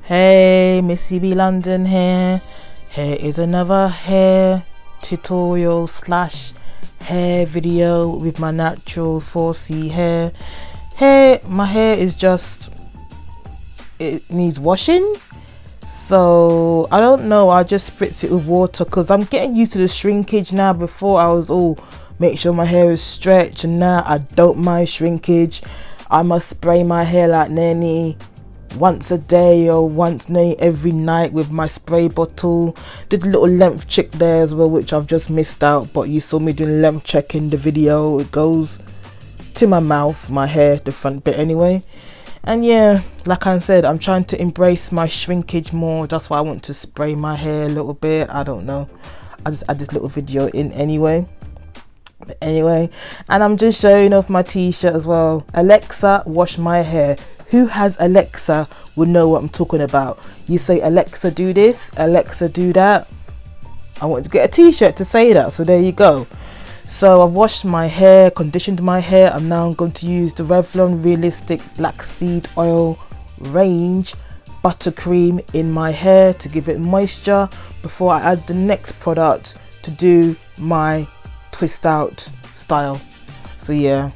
Hey, Missybeelondon here. Here is another hair tutorial slash hair video with my natural 4C hair. My hair is just, it needs washing. So I don't know, I just spritz it with water because I'm getting used to the shrinkage now. Before I was all make sure my hair is stretched, and now I don't mind shrinkage. I must spray my hair like nearly once a day or once every night with my spray bottle. Did a little length check there as well, which I've just missed out, but you saw me doing length check in the video. It goes to my mouth, my hair, the front bit anyway. And yeah, like I said, I'm trying to embrace my shrinkage more. That's why I want to spray my hair a little bit. I don't know, I just add this little video in anyway. But anyway, and I'm just showing off my t-shirt as well. Alexa, wash my hair. Who has Alexa will know what I'm talking about. You say, Alexa, do this, Alexa, do that. I want to get a t-shirt to say that, so there you go. So I've washed my hair, conditioned my hair. I'm now going to use the Revlon Realistic Black Seed Oil range buttercream in my hair to give it moisture before I add the next product to do my twist out style. So yeah,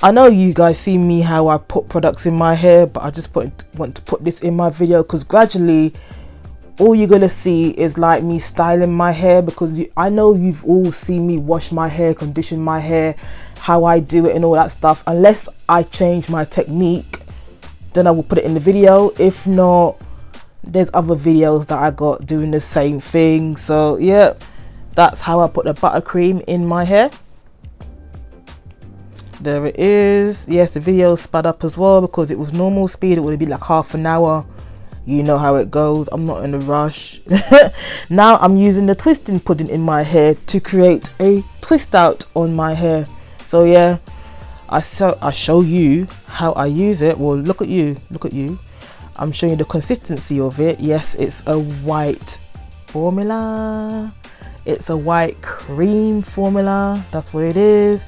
I know you guys see me how I put products in my hair, but I just want to put this in my video because gradually all you're gonna see is like me styling my hair, because I know you've all seen me wash my hair, condition my hair, how I do it and all that stuff. Unless I change my technique, then I will put it in the video. If not, there's other videos that I got doing the same thing. So yeah, that's how I put the buttercream in my hair. There it is. Yes, the video sped up as well because it was normal speed. It would be like half an hour. You know how it goes. I'm not in a rush. Now I'm using the twisting pudding in my hair to create a twist out on my hair. So yeah, I show you how I use it. Well, look at you. I'm showing you the consistency of it. Yes, it's a white formula. It's a white cream formula. That's what it is.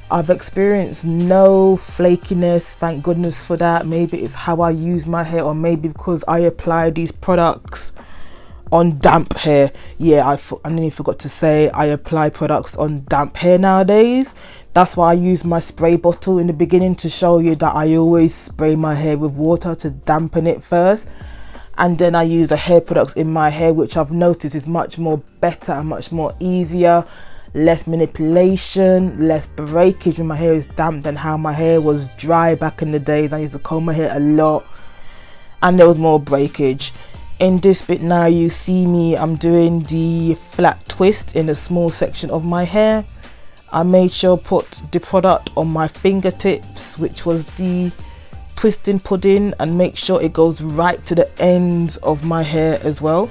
I've experienced no flakiness, thank goodness for that. Maybe it's how I use my hair, or maybe because I apply these products on damp hair. Yeah, I nearly forgot to say I apply products on damp hair nowadays. That's why I use my spray bottle in the beginning, to show you that I always spray my hair with water to dampen it first. And then I use the hair products in my hair, which I've noticed is much more better and much more easier. Less manipulation, less breakage when my hair is damp than how my hair was dry back in the days. I used to comb my hair a lot and there was more breakage. In this bit now, you see me, I'm doing the flat twist in a small section of my hair. I made sure to put the product on my fingertips, which was the twisting pudding, and make sure it goes right to the ends of my hair as well.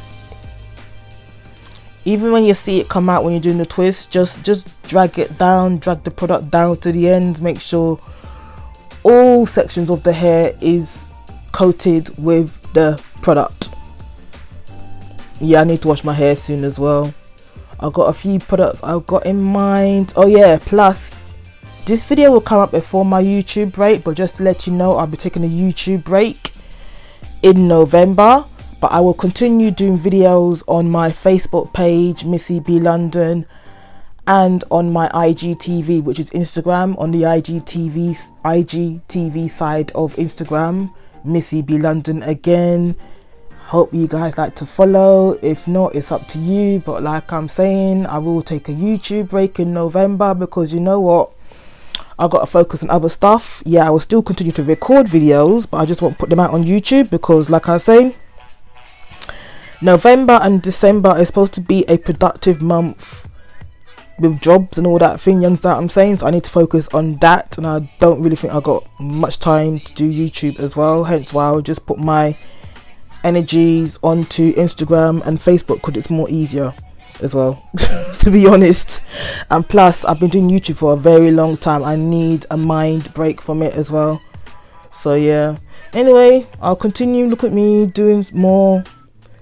Even when you see it come out when you're doing the twist, just drag it down, drag the product down to the ends. Make sure all sections of the hair is coated with the product. Yeah, I need to wash my hair soon as well. I've got a few products I've got in mind. Oh yeah, plus this video will come up before my YouTube break, but just to let you know, I'll be taking a YouTube break in November. But I will continue doing videos on my Facebook page, Missybeelondon, and on my IGTV, which is Instagram, on the IGTV side of Instagram, Missybeelondon again. Hope you guys like to follow. If not, it's up to you. But like I'm saying, I will take a YouTube break in November, because you know what? I've got to focus on other stuff. Yeah, I will still continue to record videos, but I just won't put them out on YouTube because, like I say, November and December is supposed to be a productive month with jobs and all that thing, you understand what I'm saying? So I need to focus on that, and I don't really think I got much time to do YouTube as well. Hence why I'll just put my energies onto Instagram and Facebook, because it's more easier as well, to be honest. And plus, I've been doing YouTube for a very long time. I need a mind break from it as well. So yeah, anyway, I'll continue. Look at me doing more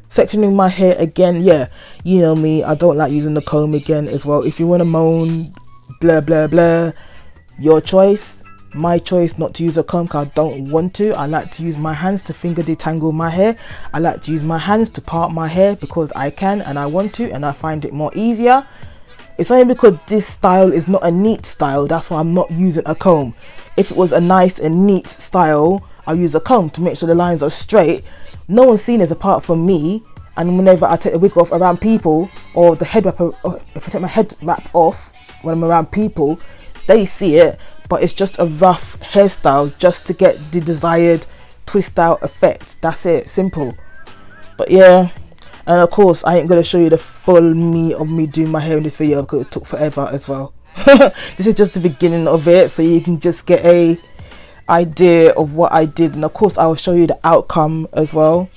sectioning my hair again. Yeah, you know me, I don't like using the comb again as well. If you want to moan blah blah blah, your choice. my choice not to use a comb because I don't want to. I like to use my hands to finger detangle my hair. I like to use my hands to part my hair because I can and I want to, and I find it more easier. It's only because this style is not a neat style, that's why I'm not using a comb. If it was a nice and neat style, I'll use a comb to make sure the lines are straight. No one's seen this apart from me, and whenever I take the wig off around people, or the head wrap, or if I take my head wrap off when I'm around people, they see it, but it's just a rough hairstyle just to get the desired twist out effect. That's it, simple. But yeah, and of course I ain't gonna show you the full me of me doing my hair in this video because it took forever as well. This is just the beginning of it, so you can just get a idea of what I did, and of course I will show you the outcome as well.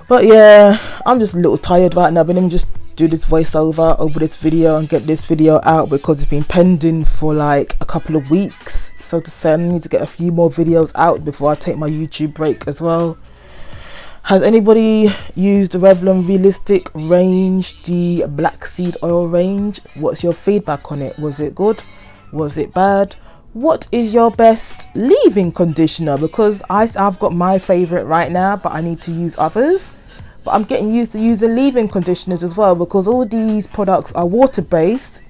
But yeah, I'm just a little tired right now, but let me just do this voiceover over this video and get this video out because it's been pending for like a couple of weeks, so to say. I need to get a few more videos out before I take my YouTube break as well. Has anybody used the Revlon Realistic range, the black seed oil range? What's your feedback on it? Was it good? Was it bad? What is your best leave-in conditioner? Because I've got my favorite right now, but I need to use others. But I'm getting used to using leave-in conditioners as well, because all these products are water-based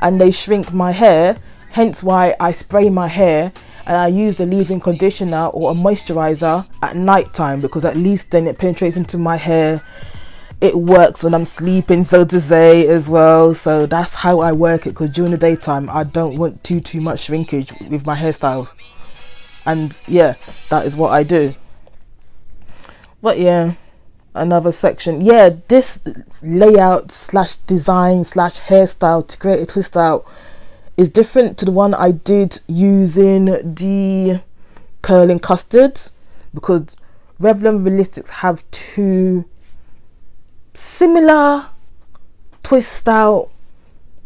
and they shrink my hair, hence why I spray my hair and I use the leave-in conditioner or a moisturizer at night time, because at least then it penetrates into my hair. It works when I'm sleeping, so to say, as well. So that's how I work it, because during the daytime I don't want too much shrinkage with my hairstyles, and yeah, that is what I do. But yeah, another section, yeah, this layout slash design slash hairstyle to create a twist out is different to the one I did using the curling custards, because Revlon Realistics have two similar twist out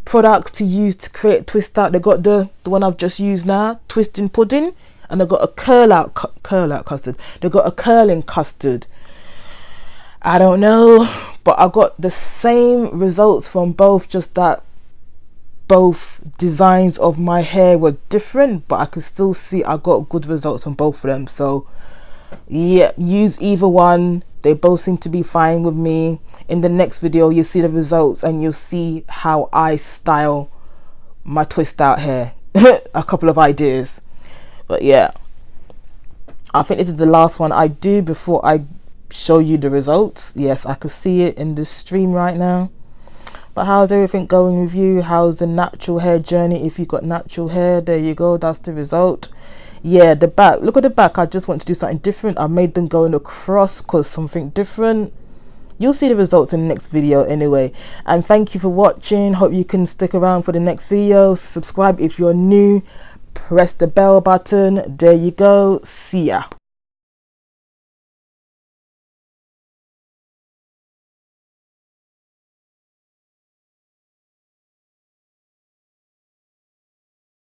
products to use to create twist out. They got the one I've just used now, twisting pudding, and they got a curl out custard. They got a curling custard. I don't know, but I got the same results from both, just that both designs of my hair were different, but I could still see I got good results on both of them. So yeah, use either one. They both seem to be fine with me. In the next video you'll see the results and you'll see how I style my twist out hair. A couple of ideas. But yeah, I think this is the last one I do before I show you the results. Yes, I can see it in the stream right now. But how's everything going with you? How's the natural hair journey? If you got natural hair, there you go, that's the result. Yeah, the back, look at the back. I just want to do something different. I made them going across because something different. You'll see the results in the next video anyway. And thank you for watching. Hope you can stick around for the next video. Subscribe if you're new. Press the bell button. There you go. See ya.